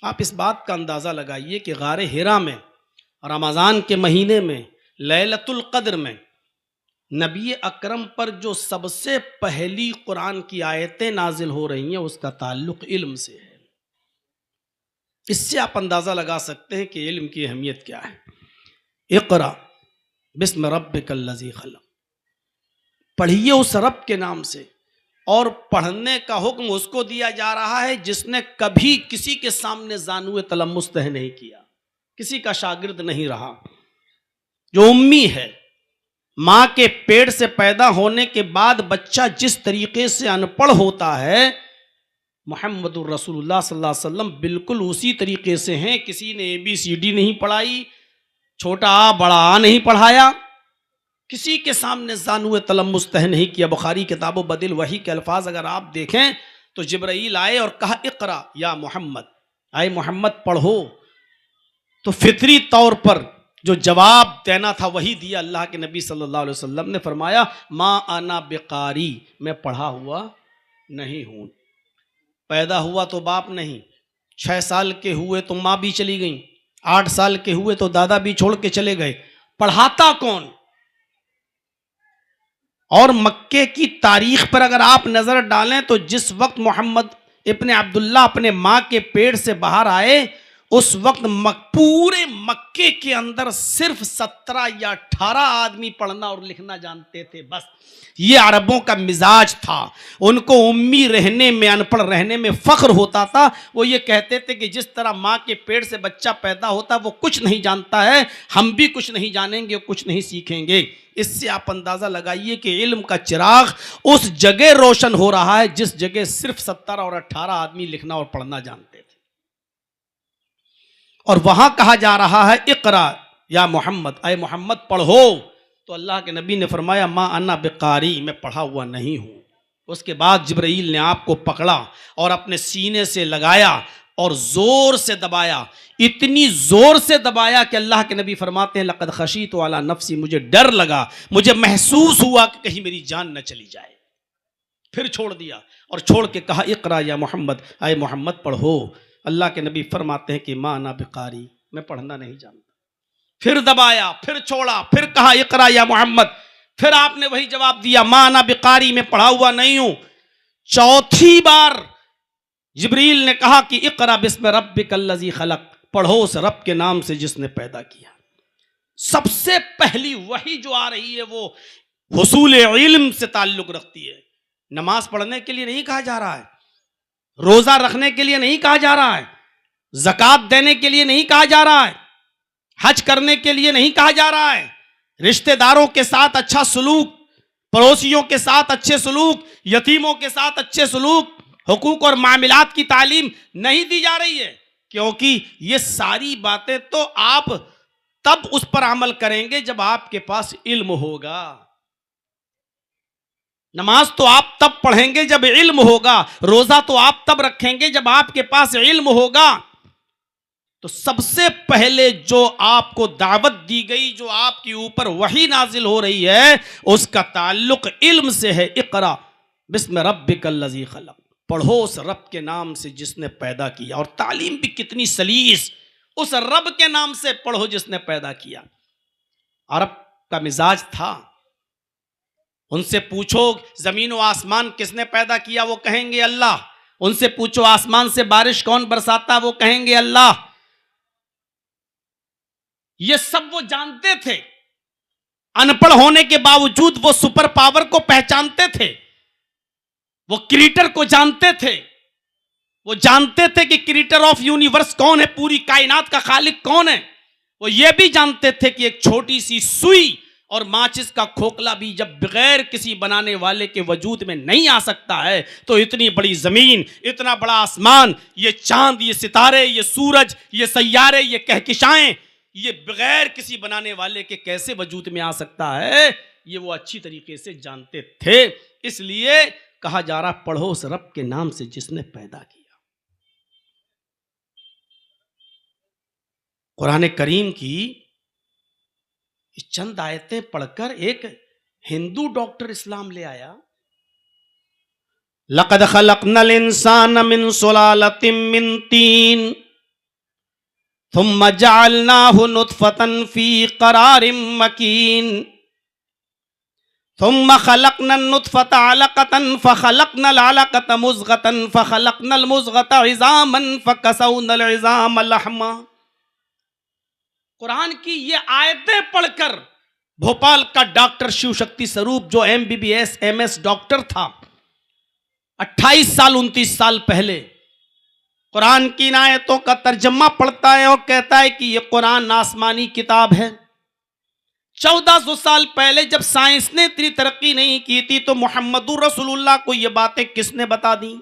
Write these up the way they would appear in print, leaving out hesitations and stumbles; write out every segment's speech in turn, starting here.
आप इस बात का अंदाज़ा लगाइए कि गारे हिरा में रमज़ान के महीने में लैलतुल क़द्र में नबी अकरम पर जो सबसे पहली कुरान की आयतें नाजिल हो रही हैं उसका ताल्लुक इल्म से है। इससे आप अंदाज़ा लगा सकते हैं कि इल्म की अहमियत क्या है। इक़रा बिस्म रब्बिकल्लज़ी खलक़, पढ़िए उस रब के नाम से, और पढ़ने का हुक्म उसको दिया जा रहा है जिसने कभी किसी के सामने ज़ानुए तलम्मुस तह नहीं किया, किसी का शागिर्द नहीं रहा, जो उम्मी है। माँ के पेट से पैदा होने के बाद बच्चा जिस तरीके से अनपढ़ होता है, मुहम्मदुर रसूलुल्लाह सल्लल्लाहु अलैहि वसल्लम बिल्कुल उसी तरीके से हैं। किसी ने ABCD नहीं पढ़ाई, छोटा आ बड़ा आ नहीं पढ़ाया, किसी के सामने ज़ानुए तलम्मुस तह नहीं किया। बुखारी किताब बदिल वही के अल्फाज अगर आप देखें तो जिब्राईल आए और कहा इक़रा या मोहम्मद, आए मोहम्मद पढ़ो, तो फितरी तौर पर जो जवाब देना था वही दिया। अल्लाह के नबी सल्लल्लाहु अलैहि वसल्लम ने फरमाया मा आना बेकारी, मैं पढ़ा हुआ नहीं हूँ। पैदा हुआ तो बाप नहीं, 6 साल के हुए तो माँ भी चली गई, 8 साल के हुए तो दादा भी छोड़ के चले गए, पढ़ाता कौन? और मक्के की तारीख पर अगर आप नजर डालें तो जिस वक्त मोहम्मद इब्ने अब्दुल्ला अपने माँ के पेट से बाहर आए, उस वक्त पूरे मक्के के अंदर सिर्फ 17 या 18 आदमी पढ़ना और लिखना जानते थे। बस ये अरबों का मिजाज था। उनको उम्मी रहने में, अनपढ़ रहने में फख्र होता था। वो ये कहते थे कि जिस तरह माँ के पेट से बच्चा पैदा होता वो कुछ नहीं जानता है, हम भी कुछ नहीं जानेंगे, कुछ नहीं सीखेंगे। इससे आप अंदाज़ा लगाइए कि इल्म का चिराग उस जगह रोशन हो रहा है जिस जगह सिर्फ 17 और 18 आदमी लिखना और पढ़ना जानते थे। और वहां कहा जा रहा है इक़रा या मोहम्मद, आए मोहम्मद पढ़ो, तो अल्लाह के नबी ने फरमाया मा अन्ना बेकारी, मैं पढ़ा हुआ नहीं हूं। उसके बाद जिब्राईल ने आपको पकड़ा और अपने सीने से लगाया और जोर से दबाया, इतनी जोर से दबाया कि अल्लाह के नबी फरमाते हैं लक़द खशीतु अला नफ्सी, मुझे डर लगा, मुझे महसूस हुआ कि कहीं मेरी जान न चली जाए। फिर छोड़ दिया और छोड़ के कहा इक़रा या मोहम्मद, आए मोहम्मद पढ़ो। अल्लाह के नबी फरमाते हैं कि माँ ना बेकारी, मैं पढ़ना नहीं जानता। फिर दबाया, फिर छोड़ा, फिर कहा इक़रा या मोहम्मद, फिर आपने वही जवाब दिया माँ ना बेकारी, मैं पढ़ा हुआ नहीं हूं। चौथी बार जिब्रील ने कहा कि इक़रा बिस्म रब्बिकल्लज़ी खलक़, पढ़ो उस रब के नाम से जिसने पैदा किया। सबसे पहली वही जो आ रही है वो हुसूल इल्म से ताल्लुक रखती है। नमाज पढ़ने के लिए नहीं कहा जा रहा है, रोजा रखने के लिए नहीं कहा जा रहा है, ज़कात देने के लिए नहीं कहा जा रहा है, हज करने के लिए नहीं कहा जा रहा है, रिश्तेदारों के साथ अच्छा सलूक, पड़ोसियों के साथ अच्छे सलूक, यतीमों के साथ अच्छे सलूक, हुकूक और मामलात की तालीम नहीं दी जा रही है। क्योंकि ये सारी बातें तो आप तब उस पर अमल करेंगे जब आपके पास इल्म होगा। नमाज तो आप तब पढ़ेंगे जब इल्म होगा, रोजा तो आप तब रखेंगे जब आपके पास इल्म होगा। तो सबसे पहले जो आपको दावत दी गई, जो आपके ऊपर वही नाजिल हो रही है, उसका ताल्लुक इल्म से है। इक़रा बिस्म रब्बिकल्लज़ी खलक़, पढ़ो उस रब के नाम से जिसने पैदा किया। और तालीम भी कितनी सलीस, उस रब के नाम से पढ़ो जिसने पैदा किया। अरब का मिजाज था, उनसे पूछो जमीन व आसमान किसने पैदा किया, वो कहेंगे अल्लाह। उनसे पूछो आसमान से बारिश कौन बरसाता, वो कहेंगे अल्लाह। ये सब वो जानते थे, अनपढ़ होने के बावजूद वो सुपर पावर को पहचानते थे, वो क्रिएटर को जानते थे, वो जानते थे कि क्रिएटर ऑफ यूनिवर्स कौन है, पूरी कायनात का खालिक कौन है। वो ये भी जानते थे कि एक छोटी सी सुई और माचिस का खोखला भी जब बगैर किसी बनाने वाले के वजूद में नहीं आ सकता है, तो इतनी बड़ी जमीन, इतना बड़ा आसमान, ये चांद, ये सितारे, ये सूरज, ये सैयारे, ये कहकशाएं, ये बगैर किसी बनाने वाले के कैसे वजूद में आ सकता है, ये वो अच्छी तरीके से जानते थे। इसलिए कहा जा रहा पढ़ो उस रब के नाम से जिसने पैदा किया। कुरान करीम की चंद आयतें पढ़कर एक हिंदू डॉक्टर इस्लाम ले आया। लक़द खलक़नल इंसान मिन सुलालतिम मिन तीन, थुम्मा जअलनाहु नुतफतन फी करारिम मकीन थुम्मा खलकना नुतफत अलकतन फखलकनल अलकत मुज़गतन फखलकनल मुज़गत इज़ामन फकसौनल इज़ाम लहमा। कुरान की ये आयतें पढ़कर भोपाल का डॉक्टर शिव शक्ति स्वरूप जो MBBS MS डॉक्टर था, 28 साल 29 साल पहले कुरान की इन आयतों का तर्जमा पढ़ता है और कहता है कि ये कुरान आसमानी किताब है। 1400 साल पहले जब साइंस ने इतनी तरक्की नहीं की थी तो मोहम्मदुर रसूलुल्लाह को ये बातें किसने बता दी?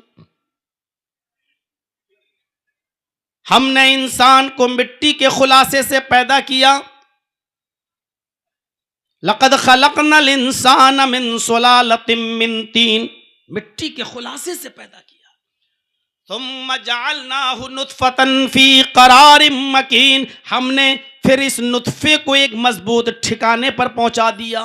हमने इंसान को मिट्टी के खुलासे से पैदा किया। लक़द खलक़नल इंसान मिन सुलालतिम मिन तीन, मिट्टी के खुलासे से पैदा किया। थुम्मा जअलनाहु नुतफतन फी करारिम मकीन, हमने फिर इस नुतफे को एक मजबूत ठिकाने पर पहुंचा दिया।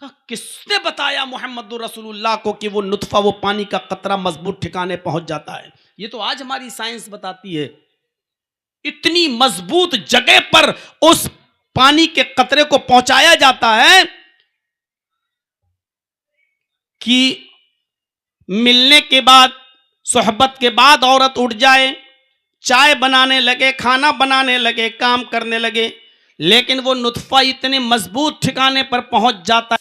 किसने बताया मोहम्मदुर रसूलुल्लाह को कि वो नुतफा, वो पानी का कतरा मजबूत ठिकाने पहुंच जाता है? ये तो आज हमारी साइंस बताती है। इतनी मजबूत जगह पर उस पानी के कतरे को पहुंचाया जाता है कि मिलने के बाद, सोहबत के बाद औरत उठ जाए, चाय बनाने लगे, खाना बनाने लगे, काम करने लगे, लेकिन वो नुतफा इतने मजबूत ठिकाने पर पहुंच जाता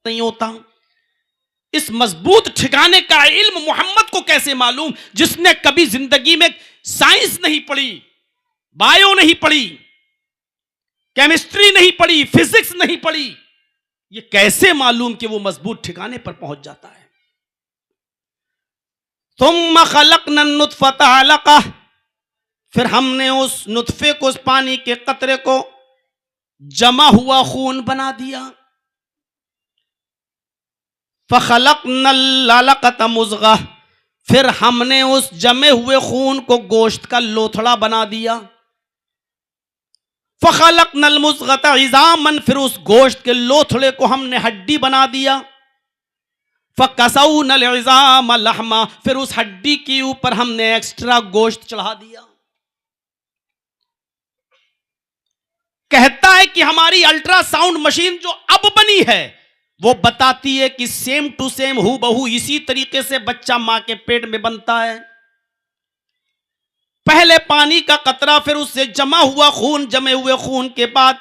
नहीं होता। इस मजबूत ठिकाने का इल्म मोहम्मद को कैसे मालूम, जिसने कभी जिंदगी में साइंस नहीं पढ़ी, बायो नहीं पढ़ी, केमिस्ट्री नहीं पढ़ी, फिजिक्स नहीं पढ़ी? ये कैसे मालूम कि वो मजबूत ठिकाने पर पहुंच जाता है? सुम्मा खलकना नुतफत अलक़ा, फिर हमने उस नुतफे को, उस पानी के कतरे को जमा हुआ खून बना दिया। फखलकनल अलक़त मुज़ग़ा, फिर हमने उस जमे हुए खून को गोश्त का लोथड़ा बना दिया। फखलकनल मुज़ग़त इज़ामन, फिर उस गोश्त के लोथड़े को हमने हड्डी बना दिया। फकसौनल इज़ाम लहमा, फिर उस हड्डी के ऊपर हमने एक्स्ट्रा गोश्त चढ़ा दिया। कहता है कि हमारी अल्ट्रासाउंड मशीन जो अब बनी है वो बताती है कि सेम टू सेम, हू बहू इसी तरीके से बच्चा मां के पेट में बनता है। पहले पानी का कतरा, फिर उससे जमा हुआ खून, जमे हुए खून के बाद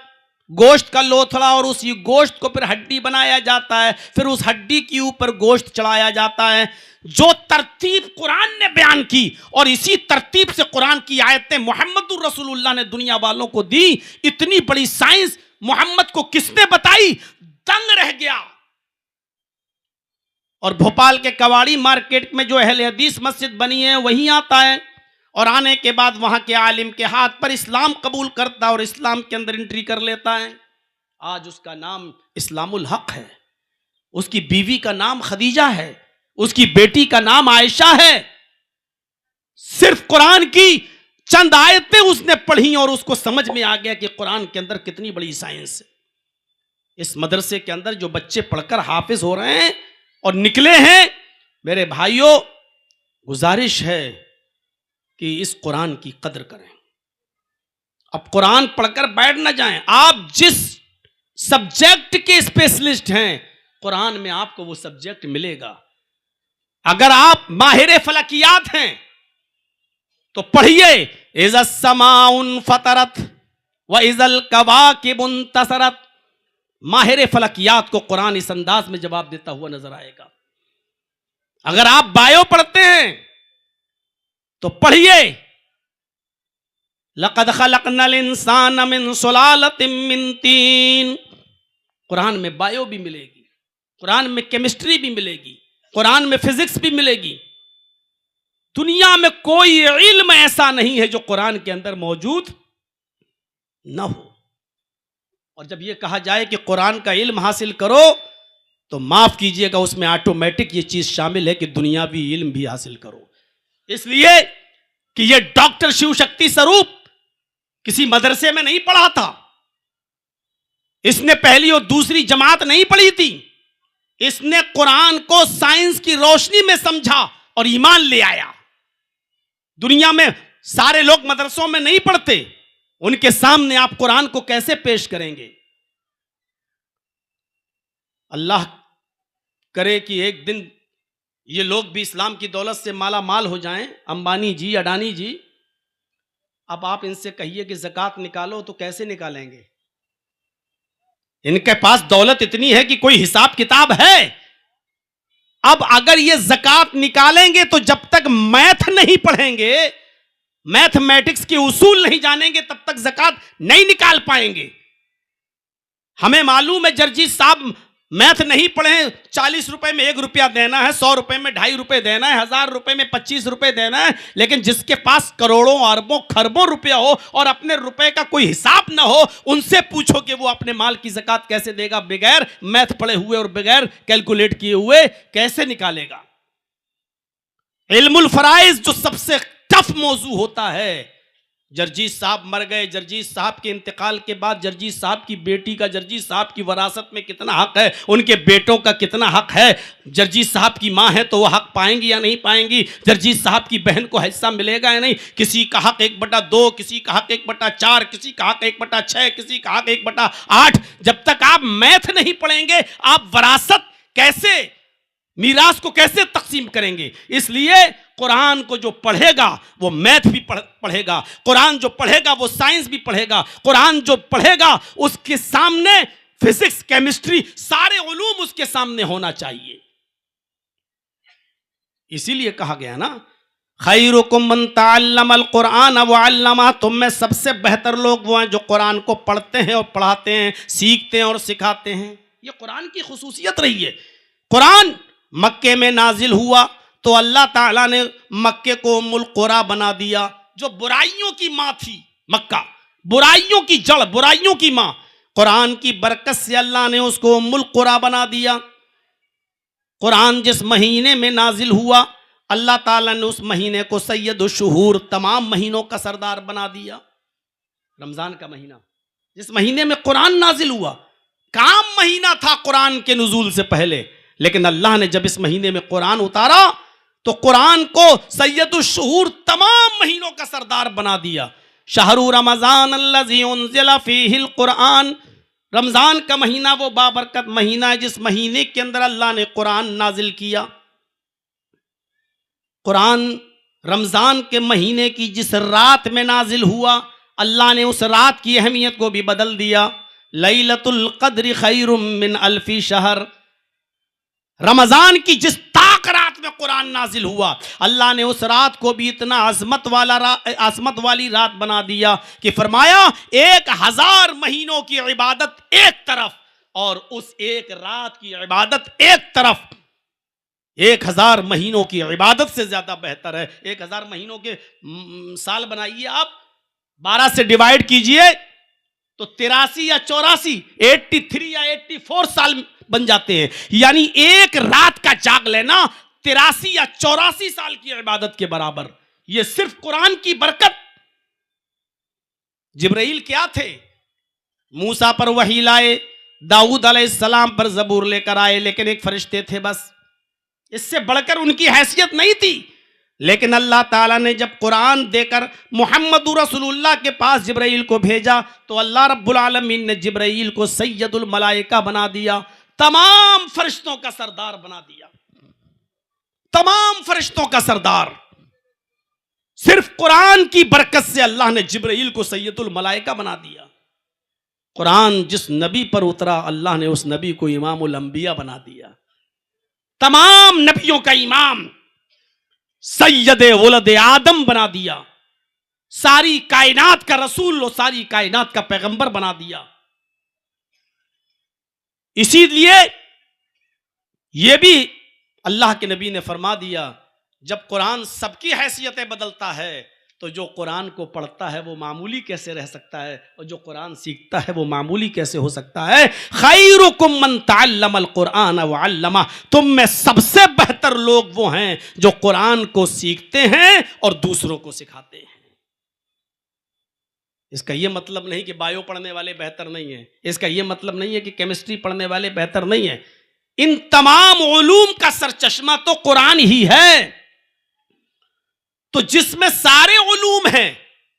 गोश्त का लोथड़ा, और उसी गोश्त को फिर हड्डी बनाया जाता है, फिर उस हड्डी के ऊपर गोश्त चढ़ाया जाता है। जो तरतीब कुरान ने बयान की और इसी तरतीब से कुरान की आयतें मोहम्मदुर रसूलुल्लाह ने दुनिया वालों को दी। इतनी बड़ी साइंस मोहम्मद को किसने बताई? दंग रह गया। और भोपाल के कवाड़ी मार्केट में जो अहले हदीस मस्जिद बनी है वहीं आता है, और आने के बाद वहां के आलिम के हाथ पर इस्लाम कबूल करता है और इस्लाम के अंदर एंट्री कर लेता है। आज उसका नाम इस्लामुल हक है, उसकी बीवी का नाम खदीजा है, उसकी बेटी का नाम आयशा है। सिर्फ कुरान की चंद आयतें उसने पढ़ी और उसको समझ में आ गया कि कुरान के अंदर कितनी बड़ी साइंस है। इस मदरसे के अंदर जो बच्चे पढ़कर हाफिज हो रहे हैं और निकले हैं, मेरे भाइयों, गुजारिश है कि इस कुरान की कदर करें। अब कुरान पढ़कर बैठ ना जाएं। आप जिस सब्जेक्ट के स्पेशलिस्ट हैं, कुरान में आपको वो सब्जेक्ट मिलेगा। अगर आप माहिर फलकियात हैं तो पढ़िए, इज़ा समाउन फतरत व इज़ल कवाकिबुन तसरत। माहिर फलकियात को कुरान इस अंदाज में जवाब देता हुआ नजर आएगा। अगर आप बायो पढ़ते हैं तो पढ़िए, लक़द खलक़नल इंसान मिन सुलालतिम मिन तीन। कुरान में बायो भी मिलेगी, कुरान में केमिस्ट्री भी मिलेगी, कुरान में फिजिक्स भी मिलेगी। दुनिया में कोई इल्म ऐसा नहीं है जो कुरान के अंदर मौजूद ना हो। और जब यह कहा जाए कि कुरान का इल्म हासिल करो तो माफ कीजिएगा, उसमें ऑटोमेटिक ये चीज शामिल है कि दुनियावी इल्म भी हासिल करो। इसलिए कि ये डॉक्टर शिव शक्ति स्वरूप किसी मदरसे में नहीं पढ़ा था, इसने पहली और दूसरी जमात नहीं पढ़ी थी। इसने कुरान को साइंस की रोशनी में समझा और ईमान ले आया। दुनिया में सारे लोग मदरसों में नहीं पढ़ते, उनके सामने आप कुरान को कैसे पेश करेंगे? अल्लाह करे कि एक दिन ये लोग भी इस्लाम की दौलत से माला माल हो जाएं, अंबानी जी, अडानी जी। अब आप इनसे कहिए कि ज़कात निकालो तो कैसे निकालेंगे? इनके पास दौलत इतनी है कि कोई हिसाब किताब है। अब अगर ये ज़कात निकालेंगे तो जब तक मैथ नहीं पढ़ेंगे, मैथमेटिक्स के उसूल नहीं जानेंगे, तब तक ज़कात नहीं निकाल पाएंगे। हमें मालूम है जर्जी साहब मैथ नहीं पढ़े, 40 रुपए में 1 रुपया देना है, 100 रुपए में 2.5 रुपए देना है, 1000 रुपए में 25 रुपए देना है। लेकिन जिसके पास करोड़ों अरबों खरबों रुपया हो और अपने रुपए का कोई हिसाब ना हो, उनसे पूछो कि वो अपने माल की ज़कात कैसे देगा? बगैर मैथ पढ़े हुए और बगैर कैलकुलेट किए हुए कैसे निकालेगा? इल्मुल फराइज जो सबसे टफ मौजू होता है, जर्जीस साहब मर गए, जर्जीस साहब के इंतकाल के बाद जर्जीस साहब की बेटी का जर्जीस साहब की वरासत में कितना हक है, उनके बेटों का कितना हक है, जर्जीस साहब की माँ है तो वो हक पाएंगी या नहीं पाएंगी, जर्जीस साहब की बहन को हिस्सा मिलेगा या नहीं, किसी का हक 1/2, किसी का हक 1/4, किसी का हक 1/6, किसी का हक 1/8। जब तक आप मैथ नहीं पढ़ेंगे, आप वरासत कैसे, मीरास को कैसे तकसीम करेंगे? इसलिए कुरान को जो पढ़ेगा वो मैथ भी पढ़ेगा, कुरान जो पढ़ेगा वो साइंस भी पढ़ेगा, कुरान जो पढ़ेगा उसके सामने फिजिक्स, केमिस्ट्री, सारे उलूम उसके सामने होना चाहिए। इसीलिए कहा गया ना, खैरुकुम मन तअल्लमल कुरान व अल्लमा, तुम में सबसे बेहतर लोग वो हैं जो कुरान को पढ़ते हैं और पढ़ाते हैं, सीखते हैं और सिखाते हैं। ये कुरान की खुसूसियत रही है। कुरान मक्के में नाजिल हुआ तो अल्लाह ताला ने मक्के को उम्मुल कुरा बना दिया, जो बुराइयों की माँ थी। मक्का बुराइयों की जड़, बुराइयों की माँ। कुरान की बरकत से अल्लाह ने उसको उम्मुल कुरा बना दिया। कुरान जिस महीने में नाजिल हुआ, अल्लाह ताला ने उस महीने को सैयदुश शुहूर, तमाम महीनों का सरदार बना दिया। रमजान का महीना जिस महीने में कुरान नाजिल हुआ, काम महीना था कुरान के नुज़ूल से पहले, लेकिन अल्लाह ने जब इस महीने में कुरान उतारा तो कुरान को सैयदुश शुहूर, तमाम महीनों का सरदार बना दिया। शहरु रमजान अल्लज़ी उन्ज़िला फ़ीहिल कुरान, रमजान का महीना वो बाबरकत महीना है जिस महीने के अंदर अल्लाह ने कुरान नाजिल किया। कुरान रमजान के महीने की जिस रात में नाजिल हुआ, अल्लाह ने उस रात की अहमियत को भी बदल दिया। लैलतुल क़द्र खैरुम मिन अल्फी शहर, रमजान की जिस ताक रात में कुरान नाजिल हुआ, अल्लाह ने उस रात को भी इतना अज़मत वाली रात बना दिया कि फरमाया 1000 महीनों की इबादत एक तरफ और उस एक रात की इबादत एक तरफ। 1000 महीनों की इबादत से ज्यादा बेहतर है। 1000 महीनों के साल बनाइए आप, 12 से डिवाइड कीजिए तो 83 या 84, 83 या 84 साल बन जाते हैं। यानी एक रात का जाग लेना 83 या 84 साल की इबादत के बराबर। यह सिर्फ कुरान की बरकत। जिब्राइल क्या थे? मूसा पर वही लाए, दाऊद अलैहिस्सलाम पर जबूर लेकर आए, लेकिन एक फरिश्ते थे बस, इससे बढ़कर उनकी हैसियत नहीं थी। लेकिन अल्लाह ताला ने जब कुरान देकर मुहम्मदुर रसूलुल्लाह के पास जिब्राइल को भेजा तो अल्लाह रब्बुल आलमीन ने जिब्राइल को सैयदुल मलाइका बना दिया, तमाम फरिश्तों का सरदार बना दिया, तमाम फरिश्तों का सरदार। सिर्फ कुरान की बरकत से अल्लाह ने जिब्राइल को सैयदुल मलाइका बना दिया। कुरान जिस नबी पर उतरा, अल्लाह ने उस नबी को इमामुल अंबिया बना दिया, तमाम नबियों का इमाम, सैयदे वलदे आदम बना दिया, सारी कायनात का रसूल और सारी कायनात का पैगंबर बना दिया। इसीलिए यह भी अल्लाह के नबी ने फरमा दिया, जब कुरान सबकी हैसियतें बदलता है तो जो कुरान को पढ़ता है वो मामूली कैसे रह सकता है, और जो कुरान सीखता है वो मामूली कैसे हो सकता है। खैरुकुम मन तअल्लमल कुरान व अल्लमा, तुम में सबसे बेहतर लोग वो हैं जो कुरान को सीखते हैं और दूसरों को सिखाते हैं। इसका यह मतलब नहीं कि बायो पढ़ने वाले बेहतर नहीं है, इसका यह मतलब नहीं है कि केमिस्ट्री पढ़ने वाले बेहतर नहीं है। इन तमाम उलूम का सरचश्मा तो कुरान ही है। तो जिसमें सारे उलूम हैं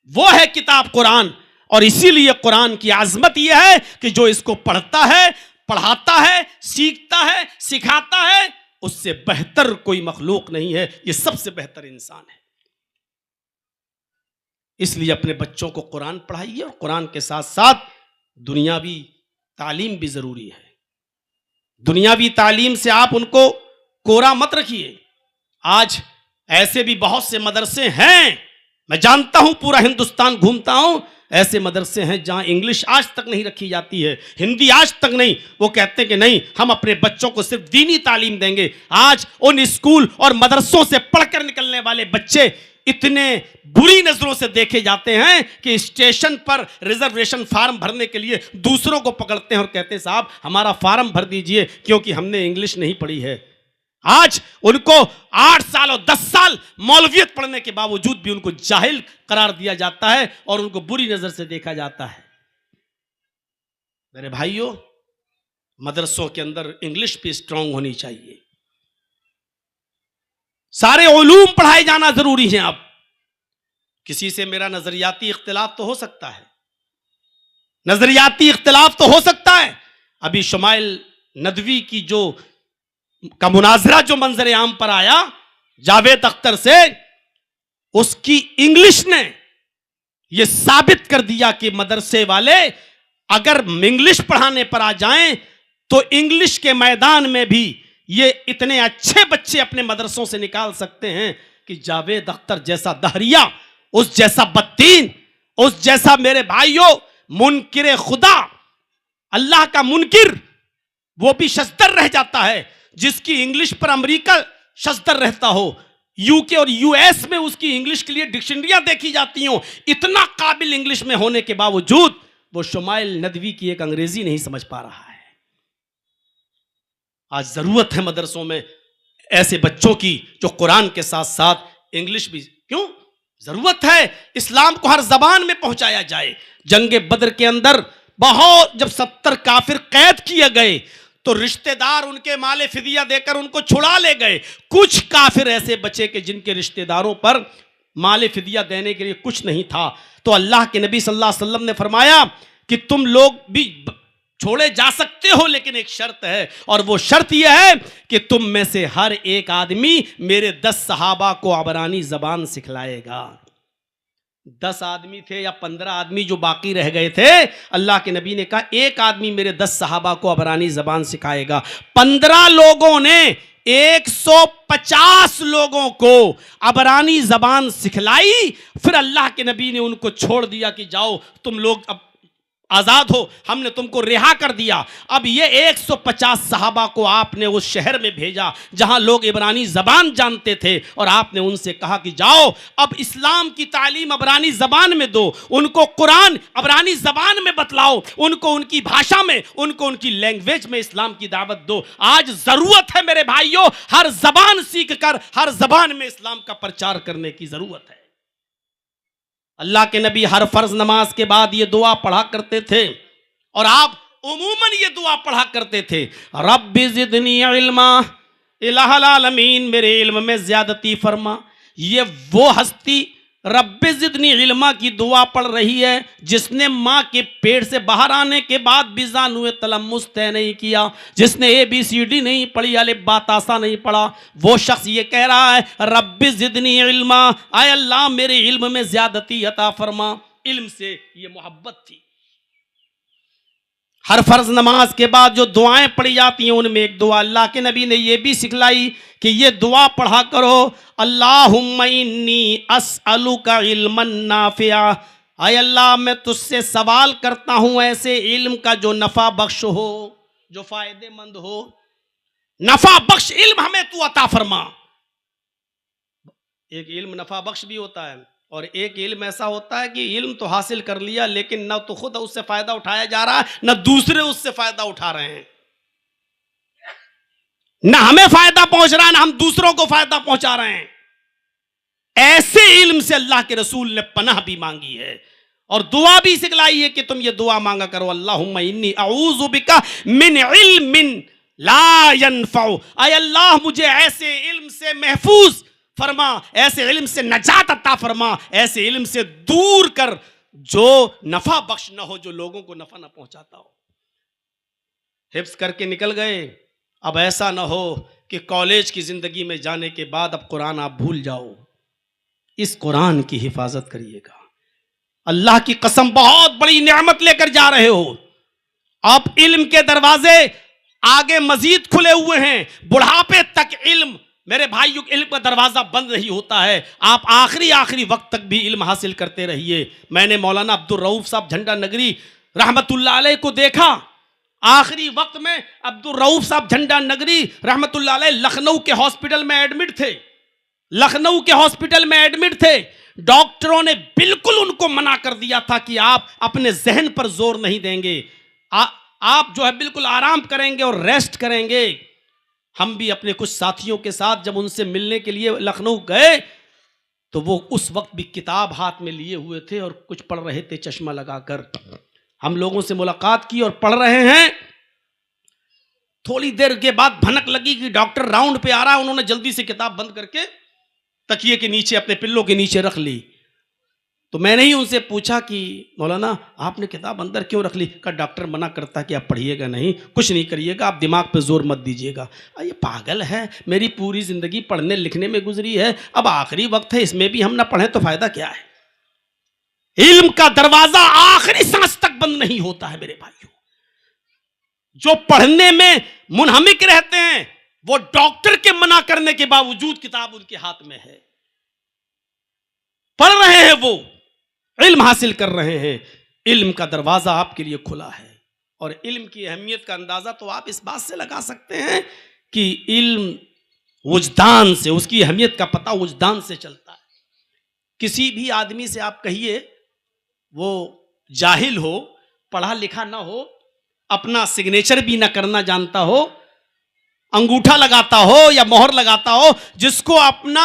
वो है किताब कुरान। और इसीलिए कुरान की आजमत यह है कि जो इसको पढ़ता है, पढ़ाता है, सीखता है, सिखाता है, उससे बेहतर कोई मखलूक नहीं है, ये सबसे बेहतर इंसान है। इसलिए अपने बच्चों को कुरान पढ़ाइए और कुरान के साथ साथ दुनियावी तालीम भी जरूरी है। दुनियावी तालीम से आप उनको कोरा मत रखिए। आज ऐसे भी बहुत से मदरसे हैं, मैं जानता हूं, पूरा हिंदुस्तान घूमता हूं, ऐसे मदरसे हैं जहां इंग्लिश आज तक नहीं रखी जाती है, हिंदी आज तक नहीं। वो कहते हैं कि नहीं, हम अपने बच्चों को सिर्फ दीनी तालीम देंगे। आज उन स्कूल और मदरसों से पढ़कर निकलने वाले बच्चे इतने बुरी नजरों से देखे जाते हैं कि स्टेशन पर रिजर्वेशन फार्म भरने के लिए दूसरों को पकड़ते हैं और कहते हैं साहब हमारा फार्म भर दीजिए क्योंकि हमने इंग्लिश नहीं पढ़ी है। आज उनको 8 साल और 10 साल मौलवियत पढ़ने के बावजूद भी उनको जाहिल करार दिया जाता है और उनको बुरी नजर से देखा जाता है। मेरे भाइयों, मदरसों के अंदर इंग्लिश भी स्ट्रांग होनी चाहिए। सारे उलूम पढ़ाए जाना जरूरी है। अब किसी से मेरा नजरियाती इख्तिलाफ तो हो सकता है, नजरियाती इख्तिलाफ तो हो सकता है। अभी शुमाइल नदवी की का मुनाजरा जो मंजर आम पर आया जावेद अख्तर से, उसकी इंग्लिश ने यह साबित कर दिया कि मदरसे वाले अगर इंग्लिश पढ़ाने पर आ जाएं तो इंग्लिश के मैदान में भी ये इतने अच्छे बच्चे अपने मदरसों से निकाल सकते हैं कि जावेद अख्तर जैसा दहरिया, उस जैसा बदतीन, उस जैसा मेरे भाइयों मुनकिर खुदा, अल्लाह का मुनकिर, वो भी शस्तर रह जाता है। जिसकी इंग्लिश पर अमेरिका शस्तर रहता हो, यूके और यूएस में उसकी इंग्लिश के लिए डिक्शनरियां देखी जाती हो, इतना काबिल इंग्लिश में होने के बावजूद वो शुमाइल नदवी की एक अंग्रेजी नहीं समझ पा रहा है। आज जरूरत है मदरसों में ऐसे बच्चों की जो कुरान के साथ साथ इंग्लिश भी, क्यों जरूरत है इस्लाम को हर जबान में पहुंचाया जाए। जंगे बद्र के अंदर बहुत जब 70 काफिर कैद किए गए तो रिश्तेदार उनके माले फिदिया देकर उनको छुड़ा ले गए। कुछ काफिर ऐसे बचे कि जिनके रिश्तेदारों पर माले फिदिया देने के लिए कुछ नहीं था। तो अल्लाह के नबी सल्लल्लाहु अलैहि वसल्लम ने फरमाया कि तुम लोग भी छोड़े जा सकते हो, लेकिन एक शर्त है, और वो शर्त यह है कि तुम में से हर एक आदमी मेरे 10 सहाबा को अबरानी जबान सिखलाएगा। 10 आदमी थे या 15 आदमी जो बाकी रह गए थे, अल्लाह के नबी ने कहा एक आदमी मेरे 10 सहाबा को अबरानी जबान सिखाएगा। 15 लोगों ने 150 लोगों को अबरानी जबान सिखलाई। फिर अल्लाह के नबी ने उनको छोड़ दिया कि जाओ तुम लोग अब आजाद हो, हमने तुमको रिहा कर दिया। अब ये 150 सहाबा को आपने उस शहर में भेजा जहां लोग इब्रानी जबान जानते थे और आपने उनसे कहा कि जाओ अब इस्लाम की तालीम अबरानी जबान में दो, उनको कुरान अबरानी जबान में बतलाओ, उनको उनकी भाषा में, उनको उनकी लैंग्वेज में इस्लाम की दावत दो। आज जरूरत है मेरे भाइयों, हर जबान सीख कर हर जबान में इस्लाम का प्रचार करने की जरूरत है। अल्लाह के नबी हर फर्ज नमाज के बाद ये दुआ पढ़ा करते थे और आप उमूमन ये दुआ पढ़ा करते थे, रब्बि ज़िदनी इल्मा, इलाहुल आलमीन मेरे इल्म में ज्यादती फरमा। ये वो हस्ती रब्बि ज़िदनी इल्मा की दुआ पढ़ रही है जिसने माँ के पेट से बाहर आने के बाद भी ज़ानुए तलम्मुस तय नहीं किया, जिसने ABCD नहीं पढ़ी, अलिफ बा तासा नहीं पढ़ा। वो शख्स ये कह रहा है रब्बि ज़िदनी इल्मा, आय अल्लाह मेरे इल्म में ज्यादती अता फरमा। इल्म से ये मोहब्बत थी। हर फर्ज नमाज के बाद जो दुआएं पढ़ी जाती हैं उनमें एक दुआ अल्लाह के नबी ने ये भी सिखलाई कि ये दुआ पढ़ा करो, अल्लाहुम्मा इन्नी अस्अलुका इल्मन नाफिया, आय अल्लाह मैं तुझसे सवाल करता हूं ऐसे इल्म का जो नफा बख्श हो, जो फायदेमंद हो। नफा बख्श इल्म हमें तू अता फरमा। एक इल्म नफा बख्श भी होता है और एक इल्म ऐसा होता है कि इल्म तो हासिल कर लिया लेकिन न तो खुद उससे फायदा उठाया जा रहा है, न दूसरे उससे फायदा उठा रहे हैं, न हमें फायदा पहुंच रहा है, न हम दूसरों को फायदा पहुंचा रहे हैं। ऐसे इल्म से अल्लाह के रसूल ने पनाह भी मांगी है और दुआ भी सिखलाई है कि तुम ये दुआ मांगा करो, अल्लाहुम्मा इन्नी अऊज़ु बिका मिन इल्मिन ला यनफ़उ, आय अल्लाह मुझे ऐसे इल्म से महफूज फरमा, ऐसे इल्म से नजात अता फरमा, ऐसे इल्म से दूर कर जो नफा बख्श न हो, जो लोगों को नफा न पहुंचाता हो। हिफ्ज करके निकल गए, अब ऐसा ना हो कि कॉलेज की जिंदगी में जाने के बाद अब कुरान आप भूल जाओ। इस कुरान की हिफाजत करिएगा। अल्लाह की कसम, बहुत बड़ी नेमत लेकर जा रहे हो। अब इल्म के दरवाजे आगे मजीद खुले हुए हैं, बुढ़ापे तक इल्म, मेरे भाइयों, इल्म का दरवाजा बंद नहीं होता है। आप आखिरी वक्त तक भी इल्म हासिल करते रहिए। मैंने मौलाना अब्दुल रऊफ साहब झंडा नगरी रहमतुल्लाह अलैह को देखा, आखिरी वक्त में अब्दुल रऊफ साहब झंडा नगरी रहमतुल्लाह अलैह लखनऊ के हॉस्पिटल में एडमिट थे। लखनऊ के हॉस्पिटल में एडमिट थे। डॉक्टरों ने बिल्कुल उनको मना कर दिया था कि आप अपने जहन पर जोर नहीं देंगे, आप जो है बिल्कुल आराम करेंगे और रेस्ट करेंगे। हम भी अपने कुछ साथियों के साथ जब उनसे मिलने के लिए लखनऊ गए तो वो उस वक्त भी किताब हाथ में लिए हुए थे और कुछ पढ़ रहे थे चश्मा लगाकर। हम लोगों से मुलाकात की और पढ़ रहे हैं। थोड़ी देर के बाद भनक लगी कि डॉक्टर राउंड पे आ रहा है। उन्होंने जल्दी से किताब बंद करके तकिए के नीचे, अपने पिल्लों के नीचे रख ली। तो मैंने ही उनसे पूछा कि मौलाना आपने किताब अंदर क्यों रख ली? कहा डॉक्टर मना करता कि आप पढ़िएगा नहीं, कुछ नहीं करिएगा, आप दिमाग पे जोर मत दीजिएगा। ये पागल है, मेरी पूरी जिंदगी पढ़ने लिखने में गुजरी है, अब आखिरी वक्त है, इसमें भी हम ना पढ़ें तो फायदा क्या है? इल्म का दरवाजा आखिरी सांस तक बंद नहीं होता है मेरे भाइयों। जो पढ़ने में मुनहमिक रहते हैं वो डॉक्टर के मना करने के बावजूद किताब उनके हाथ में है, पढ़ रहे हैं, वो इल्म हासिल कर रहे हैं। इल्म का दरवाजा आपके लिए खुला है। और इल्म की अहमियत का अंदाजा तो आप इस बात से लगा सकते हैं कि इल्म वजदान से, उसकी अहमियत का पता वजदान से चलता है। किसी भी आदमी से आप कहिए वो जाहिल हो, पढ़ा लिखा ना हो, अपना सिग्नेचर भी ना करना जानता हो, अंगूठा लगाता हो या मोहर लगाता हो, जिसको अपना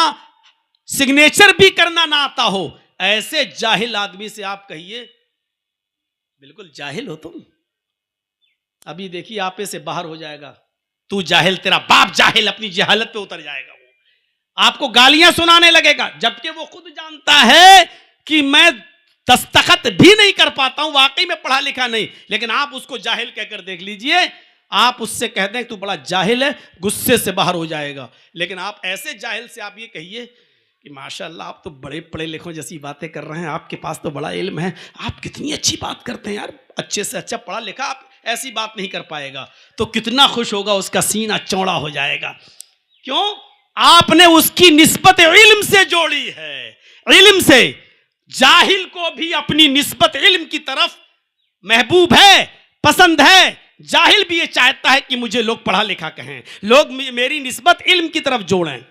सिग्नेचर भी करना ना आता हो, ऐसे जाहिल आदमी से आप कहिए बिल्कुल जाहिल हो तुम, अभी देखिए आपे से बाहर हो जाएगा, तू जाहिल, तेरा बाप जाहिल, अपनी जहालत पे उतर जाएगा। वो आपको गालियां सुनाने लगेगा, जबकि वो खुद जानता है कि मैं दस्तखत भी नहीं कर पाता हूं, वाकई में पढ़ा लिखा नहीं। लेकिन आप उसको जाहिल कहकर देख लीजिए, आप उससे कह दें तू बड़ा जाहिल है, गुस्से से बाहर हो जाएगा। लेकिन आप ऐसे जाहिल से आप ये कहिए कि माशाअल्लाह आप तो बड़े पढ़े लिखों जैसी बातें कर रहे हैं, आपके पास तो बड़ा इल्म है, आप कितनी अच्छी बात करते हैं यार, अच्छे से अच्छा पढ़ा लिखा, आप ऐसी बात नहीं कर पाएगा। तो कितना खुश होगा, उसका सीना चौड़ा हो जाएगा। क्यों? आपने उसकी निस्बत इल्म से जोड़ी है, इल्म से। जाहिल को भी अपनी निस्बत इल्म की तरफ महबूब है, पसंद है। जाहिल भी ये चाहता है कि मुझे लोग पढ़ा लिखा कहें, लोग मेरी निस्बत इल्म की तरफ जोड़ें।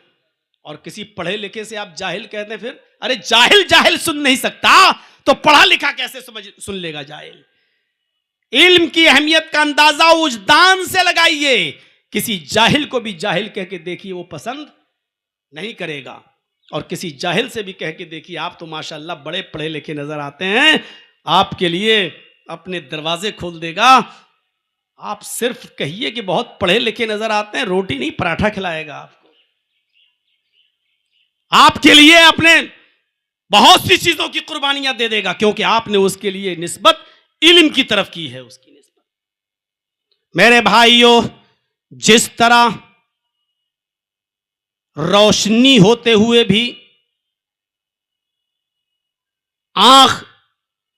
और किसी पढ़े लिखे से आप जाहिल कहते हैं, फिर अरे जाहिल जाहिल सुन नहीं सकता तो पढ़ा लिखा कैसे सुन लेगा जाहिल? इल्म की अहमियत का अंदाजा वजदान से लगाइए। किसी जाहिल को भी जाहिल कह के देखिए, वो पसंद नहीं करेगा। और किसी जाहिल से भी कह के देखिए, आप तो माशाअल्लाह बड़े पढ़े लिखे नजर आते हैं, आपके लिए अपने दरवाजे खोल देगा। आप सिर्फ कहिए कि बहुत पढ़े लिखे नजर आते हैं, रोटी नहीं पराठा खिलाएगा आपको, आपके लिए अपने बहुत सी चीजों की कुर्बानियां दे देगा, क्योंकि आपने उसके लिए निस्बत इल्म की तरफ की है, उसकी निस्बत। मेरे भाइयों, जिस तरह रोशनी होते हुए भी आंख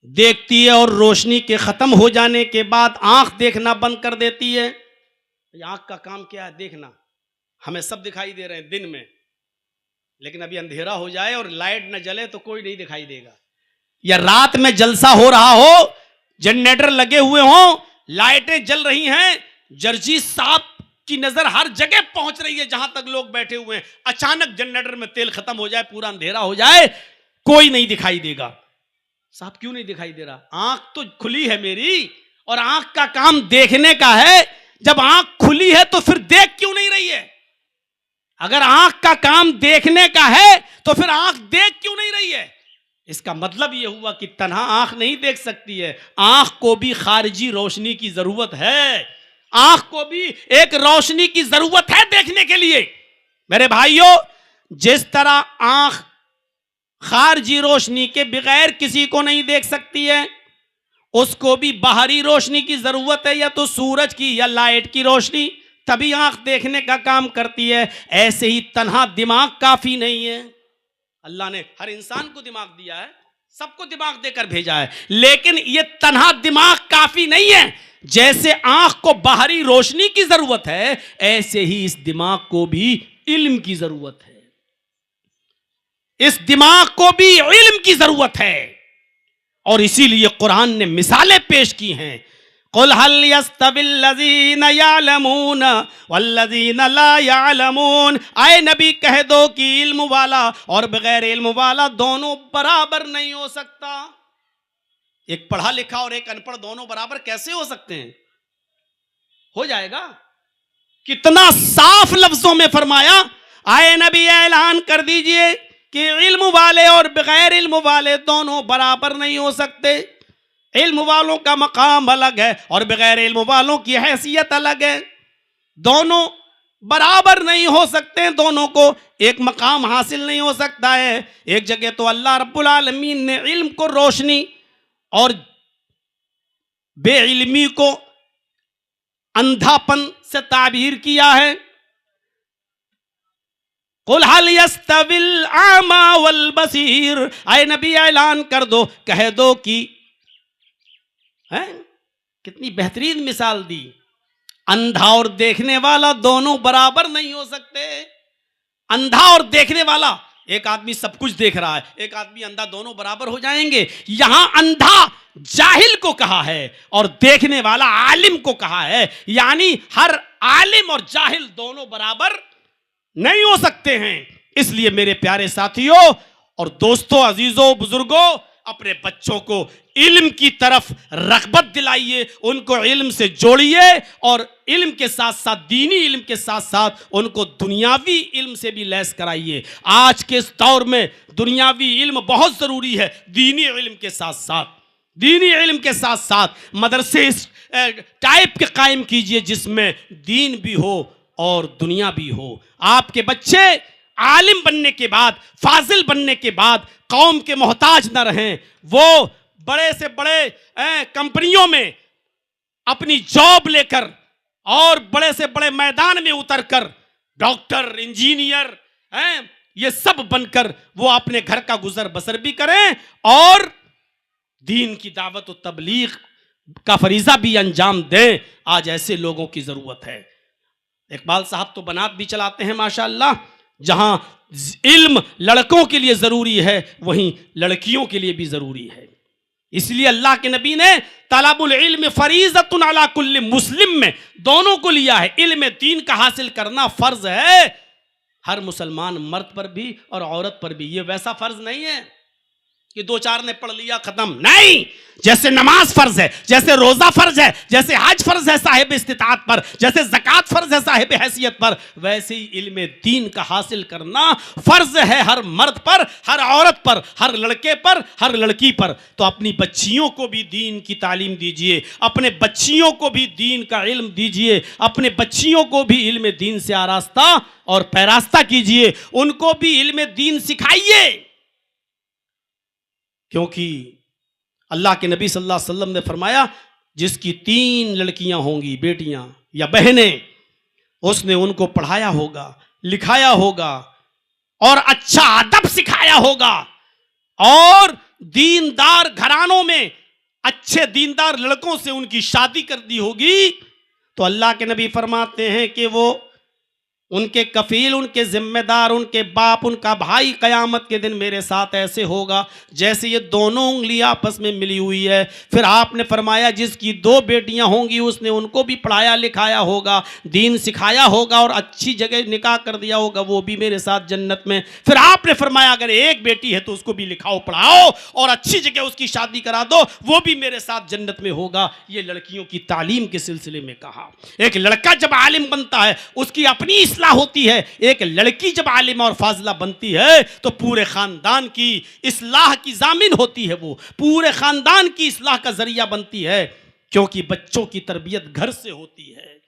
देखती है और रोशनी के खत्म हो जाने के बाद आंख देखना बंद कर देती है। आंख का काम क्या है? देखना। हमें सब दिखाई दे रहे हैं दिन में, लेकिन अभी अंधेरा हो जाए और लाइट न जले तो कोई नहीं दिखाई देगा। या रात में जलसा हो रहा हो, जनरेटर लगे हुए हों, लाइटें जल रही हैं, जर्जी साहब की नजर हर जगह पहुंच रही है जहां तक लोग बैठे हुए हैं, अचानक जनरेटर में तेल खत्म हो जाए, पूरा अंधेरा हो जाए, कोई नहीं दिखाई देगा। साहब क्यों नहीं दिखाई दे रहा? आंख तो खुली है मेरी, और आंख का काम देखने का है। जब आंख खुली है तो फिर देख क्यों नहीं रही है? अगर आंख का काम देखने का है तो फिर आंख देख क्यों नहीं रही है? इसका मतलब यह हुआ कि तन्हा आंख नहीं देख सकती है, आंख को भी खारिजी रोशनी की जरूरत है, आंख को भी एक रोशनी की जरूरत है देखने के लिए। मेरे भाइयों, जिस तरह आंख खारजी रोशनी के बगैर किसी को नहीं देख सकती है, उसको भी बाहरी रोशनी की जरूरत है, या तो सूरज की या लाइट की रोशनी, तभी आंख देखने का काम करती है। ऐसे ही तन्हा दिमाग काफी नहीं है। अल्लाह ने हर इंसान को दिमाग दिया है, सबको दिमाग देकर भेजा है, लेकिन यह तन्हा दिमाग काफी नहीं है। जैसे आंख को बाहरी रोशनी की जरूरत है, ऐसे ही इस दिमाग को भी इल्म की जरूरत है। इस दिमाग को भी इल्म की जरूरत है, और इसीलिए कुरान ने मिसालें पेश की हैं। कुल हल यस्तविल्लज़ीन यअलमून वल्लज़ीन ला यअलमून, आए नबी कह दो कि इल्म वाला और बगैर इल्म वाला दोनों बराबर नहीं हो सकता। एक पढ़ा लिखा और एक अनपढ़ दोनों बराबर कैसे हो सकते हैं? हो जाएगा। कितना साफ लफ्जों में फरमाया, आए नबी ऐलान कर दीजिए कि इल्म वाले और बगैर इल्म वाले दोनों बराबर नहीं हो सकते। इल्म वालों का मकाम अलग है और बगैर इल्म वालों की हैसियत अलग है। दोनों बराबर नहीं हो सकते, दोनों को एक मकाम हासिल नहीं हो सकता है। एक जगह तो अल्लाह रब्बुल आलमीन ने इल्म को रोशनी और बेइल्मी को अंधापन से ताबीर किया है। कुल हल यस्तविल आमा वल बसीर, आए नबी ऐलान कर दो, कह दो कि है, कितनी बेहतरीन मिसाल दी। अंधा और देखने वाला दोनों बराबर नहीं हो सकते। अंधा और देखने वाला, एक आदमी सब कुछ देख रहा है, एक आदमी अंधा, दोनों बराबर हो जाएंगे? यहां अंधा जाहिल को कहा है और देखने वाला आलिम को कहा है, यानी हर आलिम और जाहिल दोनों बराबर नहीं हो सकते हैं। इसलिए मेरे प्यारे साथियों और दोस्तों, अजीजों, बुजुर्गों, अपने बच्चों को इल्म की तरफ रग़बत दिलाइए, उनको इल्म से जोड़िए और इल्म के साथ साथ, दीनी इल्म के साथ साथ उनको दुनियावी इल्म से भी लैस कराइए। आज के इस दौर में दुनियावी इल्म बहुत ज़रूरी है। दीनी इल्म के साथ साथ, दीनी इल्म के साथ साथ मदरसे इस टाइप के कायम कीजिए जिसमें दीन भी हो और दुनिया भी हो। आपके बच्चे आलिम बनने के बाद, फाजिल बनने के बाद कौम के मोहताज न रहें। वो बड़े से बड़े कंपनियों में अपनी जॉब लेकर और बड़े से बड़े मैदान में उतरकर डॉक्टर, इंजीनियर, ये सब बनकर वो अपने घर का गुजर बसर भी करें और दीन की दावत और तबलीग का फरीजा भी अंजाम दें। आज ऐसे लोगों की जरूरत है। इकबाल साहब तो बनात भी चलाते हैं माशाअल्लाह। जहां इल्म लड़कों के लिए जरूरी है, वहीं लड़कियों के लिए भी जरूरी है। इसलिए अल्लाह के नबी ने तलबुल इल्म फरीज़तुन अला कुल्ली मुस्लिम में दोनों को लिया है। इल्म दीन का हासिल करना फर्ज है हर मुसलमान मर्द पर भी और औरत पर भी। ये वैसा फर्ज नहीं है कि दो चार ने पढ़ लिया खत्म, नहीं। जैसे नमाज फर्ज है, जैसे रोजा फर्ज है, जैसे हज फर्ज है साहिब इस्तिताअत पर, जैसे ज़कात फर्ज है साहिब हैसियत पर, वैसे ही इल्म दीन का हासिल करना फर्ज है हर मर्द पर, हर औरत पर, हर लड़के पर, हर लड़की पर। तो अपनी बच्चियों को भी दीन की तालीम दीजिए, अपने बच्चियों को भी दीन का इल्म दीजिए, अपने बच्चियों को भी इल्म दीन से आरास्ता और पैरास्ता कीजिए, उनको भी इल्म दीन सिखाइए। क्योंकि अल्लाह के नबी सल्लल्लाहु अलैहि वसल्लम ने फरमाया, जिसकी 3 लड़कियां होंगी, बेटियां या बहनें, उसने उनको पढ़ाया होगा, लिखाया होगा और अच्छा अदब सिखाया होगा और दीनदार घरानों में अच्छे दीनदार लड़कों से उनकी शादी कर दी होगी, तो अल्लाह के नबी फरमाते हैं कि वो उनके कफील, उनके जिम्मेदार, उनके बाप, उनका भाई क़यामत के दिन मेरे साथ ऐसे होगा जैसे ये दोनों उंगलियां आपस में मिली हुई है। फिर आपने फरमाया जिसकी 2 बेटियां होंगी उसने उनको भी पढ़ाया लिखाया होगा, दीन सिखाया होगा और अच्छी जगह निकाह कर दिया होगा, वो भी मेरे साथ जन्नत में। फिर आपने फरमाया अगर एक बेटी है तो उसको भी लिखाओ पढ़ाओ और अच्छी जगह उसकी शादी करा दो, वो भी मेरे साथ जन्नत में होगा। ये लड़कियों की तालीम के सिलसिले में कहा। एक लड़का जब आलिम बनता है उसकी अपनी इस्लाह होती है, एक लड़की जब आलिमा और फाजिला बनती है तो पूरे खानदान की इस्लाह की जामिन होती है, वो पूरे खानदान की इस्लाह का जरिया बनती है, क्योंकि बच्चों की तरबियत घर से होती है।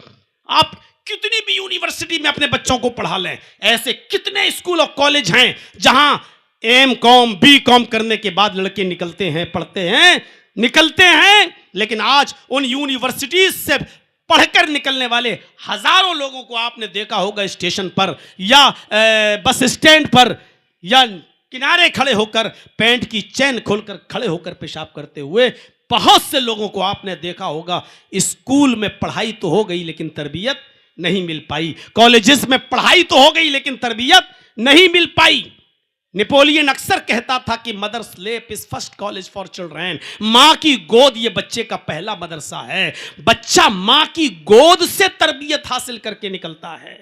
आप कितनी भी यूनिवर्सिटी में अपने बच्चों को पढ़ा लें, ऐसे कितने स्कूल और कॉलेज हैं जहां एम कॉम बी कॉम करने के बाद लड़के निकलते हैं, पढ़ते हैं, निकलते हैं। लेकिन आज उन यूनिवर्सिटीज से पढ़कर निकलने वाले हजारों लोगों को आपने देखा होगा स्टेशन पर या बस स्टैंड पर या किनारे खड़े होकर पैंट की चैन खोलकर खड़े होकर पेशाब करते हुए। बहुत से लोगों को आपने देखा होगा स्कूल में पढ़ाई तो हो गई लेकिन तरबियत नहीं मिल पाई, कॉलेजेस में पढ़ाई तो हो गई लेकिन तरबियत नहीं मिल पाई। नेपोलियन अक्सर कहता था कि मदर्स लेप is first college for children, मां की गोद ये बच्चे का पहला मदरसा है। बच्चा मां की गोद से तरबियत हासिल करके निकलता है।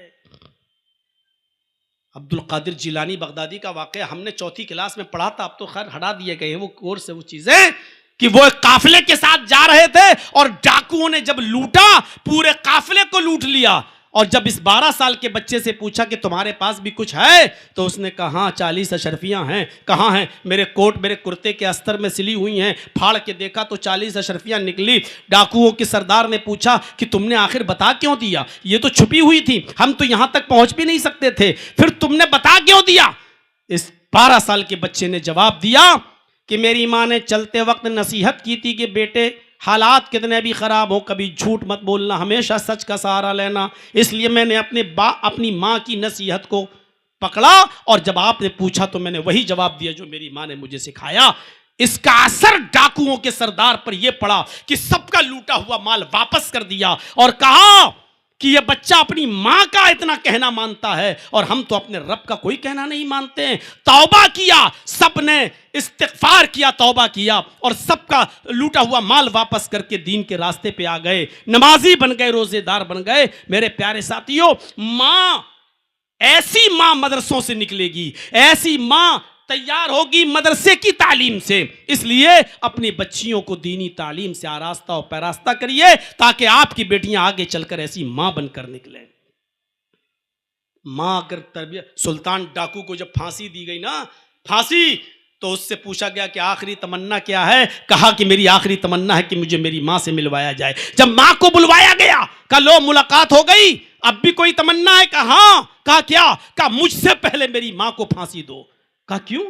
अब्दुल कादिर जिलानी बगदादी का वाकया हमने चौथी क्लास में पढ़ा था, अब तो खैर हटा दिए गए हैं वो कोर्स से वो चीजें, कि वो एक काफिले के साथ जा रहे थे और डाकुओं ने जब लूटा पूरे काफिले को लूट लिया। और जब इस 12 साल के बच्चे से पूछा कि तुम्हारे पास भी कुछ है, तो उसने कहा हाँ 40 अशरफियाँ हैं। कहाँ हैं? मेरे कोट मेरे कुर्ते के अस्तर में सिली हुई हैं। फाड़ के देखा तो 40 अशरफियाँ निकली। डाकुओं के सरदार ने पूछा कि तुमने आखिर बता क्यों दिया, ये तो छुपी हुई थी, हम तो यहाँ तक पहुँच भी नहीं सकते थे, फिर तुमने बता क्यों दिया? इस 12 साल के बच्चे ने जवाब दिया कि मेरी माँ ने चलते वक्त नसीहत की थी कि बेटे हालात कितने भी ख़राब हो कभी झूठ मत बोलना, हमेशा सच का सहारा लेना। इसलिए मैंने अपनी माँ की नसीहत को पकड़ा और जब आपने पूछा तो मैंने वही जवाब दिया जो मेरी माँ ने मुझे सिखाया। इसका असर डाकुओं के सरदार पर यह पड़ा कि सबका लूटा हुआ माल वापस कर दिया और कहा कि यह बच्चा अपनी मां का इतना कहना मानता है और हम तो अपने रब का कोई कहना नहीं मानते हैं। तौबा किया, सबने इस्तिग़फ़ार किया, तौबा किया और सबका लूटा हुआ माल वापस करके दीन के रास्ते पे आ गए, नमाजी बन गए, रोजेदार बन गए। मेरे प्यारे साथियों, मां, ऐसी मां मदरसों से निकलेगी, ऐसी मां तैयार होगी मदरसे की तालीम से। इसलिए अपनी बच्चियों को दीनी तालीम से आरास्ता और पैरास्ता करिए ताकि आपकी बेटियां आगे चलकर ऐसी मां बनकर निकले। मां अगर तरबियत, सुल्तान डाकू को जब फांसी दी गई ना, फांसी, तो उससे पूछा गया कि आखिरी तमन्ना क्या है? कहा कि मेरी आखिरी तमन्ना है कि मुझे मेरी मां से मिलवाया जाए। जब मां को बुलवाया गया, कहा लो मुलाकात हो गई, अब भी कोई तमन्ना है? कहा हाँ। कहा क्या? कहा मुझसे पहले मेरी मां को फांसी दो। कहा क्यों?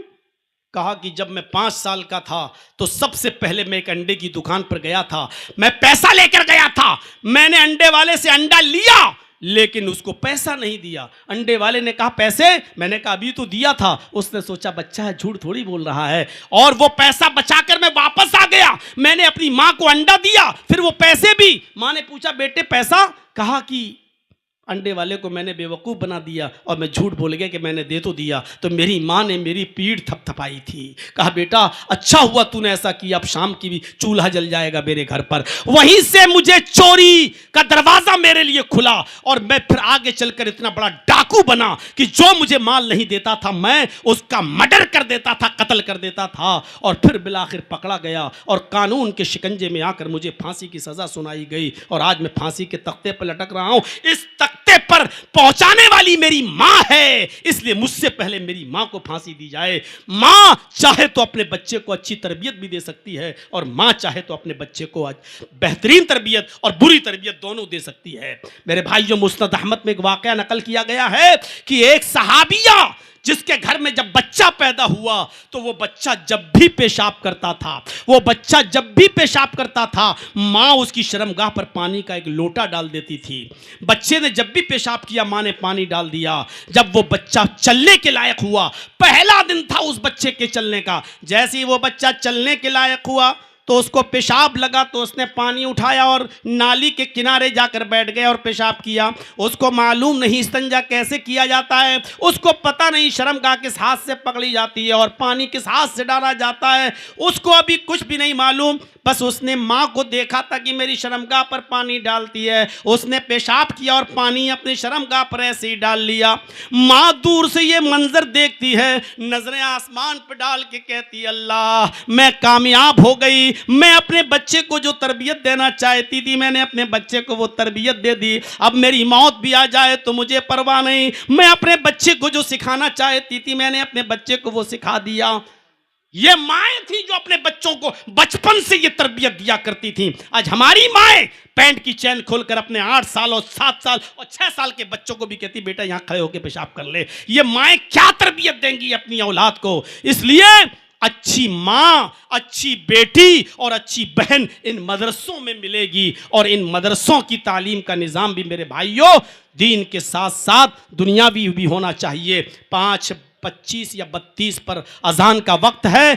कहा कि जब मैं 5 साल का था तो सबसे पहले मैं एक अंडे की दुकान पर गया था, मैं पैसा लेकर गया था, मैंने अंडे वाले से अंडा लिया लेकिन उसको पैसा नहीं दिया। अंडे वाले ने कहा पैसे? मैंने कहा अभी तो दिया था। उसने सोचा बच्चा है, झूठ थोड़ी बोल रहा है, और वो पैसा बचाकर मैं वापस आ गया। मैंने अपनी मां को अंडा दिया, फिर वो पैसे भी। मां ने पूछा बेटे पैसा? कहा कि अंडे वाले को मैंने बेवकूफ़ बना दिया और मैं झूठ बोल गया कि मैंने दे तो दिया। तो मेरी माँ ने मेरी पीठ थपथपाई थी। कहा बेटा अच्छा हुआ तूने ऐसा किया, अब शाम की भी चूल्हा जल जाएगा मेरे घर पर। वहीं से मुझे चोरी का दरवाज़ा मेरे लिए खुला और मैं फिर आगे चलकर इतना बड़ा डाकू बना कि जो मुझे माल नहीं देता था मैं उसका मर्डर कर देता था, कत्ल कर देता था। और फिर बिलाखिर पकड़ा गया और कानून के शिकंजे में आकर मुझे फांसी की सज़ा सुनाई गई और आज मैं फांसी के तख्ते पर लटक रहा हूँ। इस पर पहुंचाने वाली मेरी मां है, इसलिए मुझसे पहले मेरी मां को फांसी दी जाए। मां चाहे तो अपने बच्चे को अच्छी तरबियत भी दे सकती है और मां चाहे तो अपने बच्चे को बेहतरीन तरबियत और बुरी तरबियत दोनों दे सकती है। मेरे भाइयों, मुस्नद अहमद में एक वाकया नकल किया गया है कि एक सहाबिया जिसके घर में जब बच्चा पैदा हुआ तो वो बच्चा जब भी पेशाब करता था, वो बच्चा जब भी पेशाब करता था, माँ उसकी शर्मगाह पर पानी का एक लोटा डाल देती थी। बच्चे ने जब भी पेशाब किया माँ ने पानी डाल दिया। जब वो बच्चा चलने के लायक हुआ, पहला दिन था उस बच्चे के चलने का, जैसे ही वो बच्चा चलने के लायक हुआ तो उसको पेशाब लगा तो उसने पानी उठाया और नाली के किनारे जाकर बैठ गया और पेशाब किया। उसको मालूम नहीं इस्तिंजा कैसे किया जाता है, उसको पता नहीं शर्मगाह किस हाथ से पकड़ी जाती है और पानी किस हाथ से डाला जाता है, उसको अभी कुछ भी नहीं मालूम। बस उसने माँ को देखा था कि मेरी शर्मगाह पर पानी डालती है, उसने पेशाब किया और पानी अपनी शर्मगाह पर ऐसे ही डाल लिया। माँ दूर से ये मंजर देखती है, नजरें आसमान पर डाल के कहती अल्लाह मैं कामयाब हो गई, मैं अपने बच्चे को जो तरबियत देना चाहती थी मैंने अपने बच्चे को वो तरबियत दे दी। अब मेरी मौत भी आ जाए तो मुझे परवाह नहीं, मैं अपने बच्चे को जो सिखाना चाहती थी मैंने अपने बच्चे को वो सिखा दिया। ये माएँ थी जो अपने बच्चों को बचपन से ये तरबियत दिया करती थी। आज हमारी माएँ पैंट की चैन खोलकर अपने 8 साल और 7 साल और 6 साल के बच्चों को भी कहती बेटा यहाँ खड़े होकर पेशाब कर ले। ये माएँ क्या तरबियत देंगी अपनी औलाद को? इसलिए अच्छी माँ, अच्छी बेटी और अच्छी बहन इन मदरसों में मिलेगी। और इन मदरसों की तालीम का निज़ाम भी मेरे भाइयों दीन के साथ साथ दुनियावी भी होना चाहिए। 5:25 या 32 पर अजान का वक्त है।